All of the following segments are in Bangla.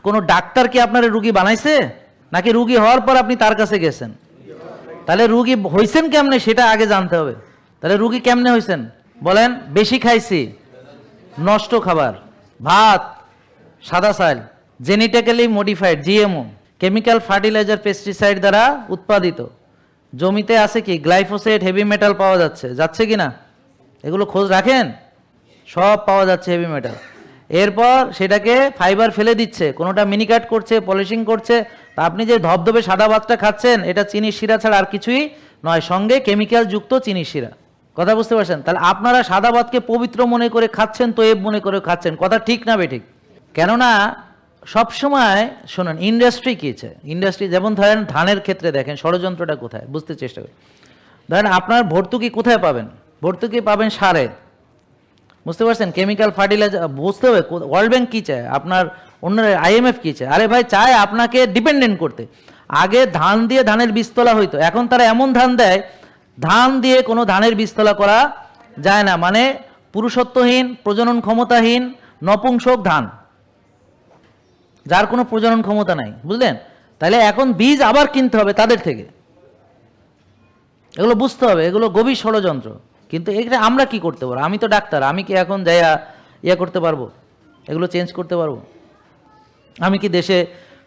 কোনো ডাক্তার কি আপনার রুগী বানাইছে, নাকি রুগী হওয়ার পর আপনি তার কাছে গেছেন? তাহলে রুগী হইছেন কেমনে সেটা আগে জানতে হবে। তাহলে রুগী কেমনে হইছেন বলেন? বেশি খাইছি, নষ্ট খাবার, ভাত, সাদা চাল, genetically modified GMO, chemical fertiliser, pesticide দ্বারা উৎপাদিত, জমিতে আছে কি গ্লাইফোসেট, হেভি মেটাল পাওয়া যাচ্ছে কি না? এগুলো খোঁজ রাখেন? সব পাওয়া যাচ্ছে হেভি মেটাল। এরপর সেটাকে ফাইবার ফেলে দিচ্ছে, কোনোটা মিনিকাট করছে, পলিশিং করছে। তা আপনি যে ধবধবে সাদা ভাতটা খাচ্ছেন, এটা চিনির শিরা ছাড়া আর কিছুই নয়, সঙ্গে কেমিক্যাল যুক্ত চিনির শিরা। কথা বুঝতে পারছেন? তাহলে আপনারা সাদা ভাতকে পবিত্র মনে করে খাচ্ছেন, তৈব মনে করে খাচ্ছেন। কথা ঠিক না বেঠিক? কেননা সবসময় শোনেন, ইন্ডাস্ট্রি কীছে, ইন্ডাস্ট্রি যেমন ধরেন ধানের ক্ষেত্রে দেখেন ষড়যন্ত্রটা কোথায়, বুঝতে চেষ্টা করেন। ধরেন আপনার ভর্তুকি কোথায় পাবেন? ভর্তুকি পাবেন সারে, বুঝতে পারছেন? কেমিক্যাল ফার্টিলাইজার, বুঝতে হবে ওয়ার্ল্ড ব্যাংক কী চায়, আপনার অন্য IMF কী চায়। আরে ভাই, চায় আপনাকে ডিপেন্ডেন্ট করতে। আগে ধান দিয়ে ধানের বীজতলা হইতো, এখন তারা এমন ধান দেয়, ধান দিয়ে কোনো ধানের বীজতলা করা যায় না। মানে পুরুষত্বহীন, প্রজনন ক্ষমতাহীন, নপুংসক ধান, যার কোনো প্রজনন ক্ষমতা নাই, বুঝলেন? তাহলে এখন বীজ আবার কিনতে হবে তাদের থেকে। এগুলো বুঝতে হবে, এগুলো গভীর ষড়যন্ত্র। কিন্তু এটা আমরা কি করতে পারবো? আমি তো ডাক্তার, আমি কি এখন যাইয়া করতে পারবো? এগুলো চেঞ্জ করতে পারবো? আমি কি দেশে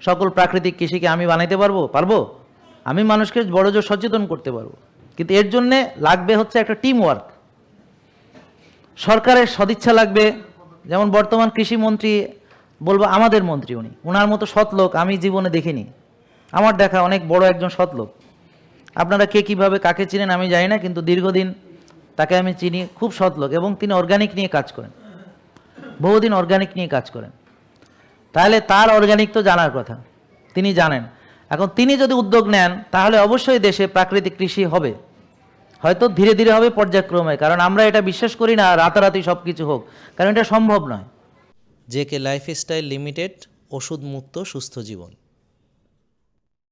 সকল প্রাকৃতিক কৃষিকে আমি বানাইতে পারবো? আমি মানুষকে বড় জোর সচেতন করতে পারবো, কিন্তু এর জন্যে লাগবে হচ্ছে একটা টিম ওয়ার্ক। সরকারের সদিচ্ছা লাগবে। যেমন বর্তমান কৃষিমন্ত্রী, বলবো আমাদের মন্ত্রী, ওনার মতো সৎ লোক আমি জীবনে দেখিনি। আমার দেখা অনেক বড় একজন সৎ লোক। আপনারা কে কীভাবে কাকে চিনেন আমি জানি না, কিন্তু দীর্ঘদিন তাকে আমি চিনি, খুব সৎ লোক, এবং তিনি অর্গানিক নিয়ে কাজ করেন, বহুদিন অর্গানিক নিয়ে কাজ করেন। তাহলে তার অর্গানিক তো জানার কথা, তিনি জানেন। এখন তিনি যদি উদ্যোগ নেন, তাহলে অবশ্যই দেশে প্রাকৃতিক কৃষি হবে, হয়তো ধীরে ধীরে হবে, পর্যায়ক্রমে। কারণ আমরা এটা বিশ্বাস করি না রাতারাতি সব কিছু হোক, কারণ এটা সম্ভব নয়। জেকে লাইফস্টাইল লিমিটেড, ওষুধ মুক্ত সুস্থ জীবন।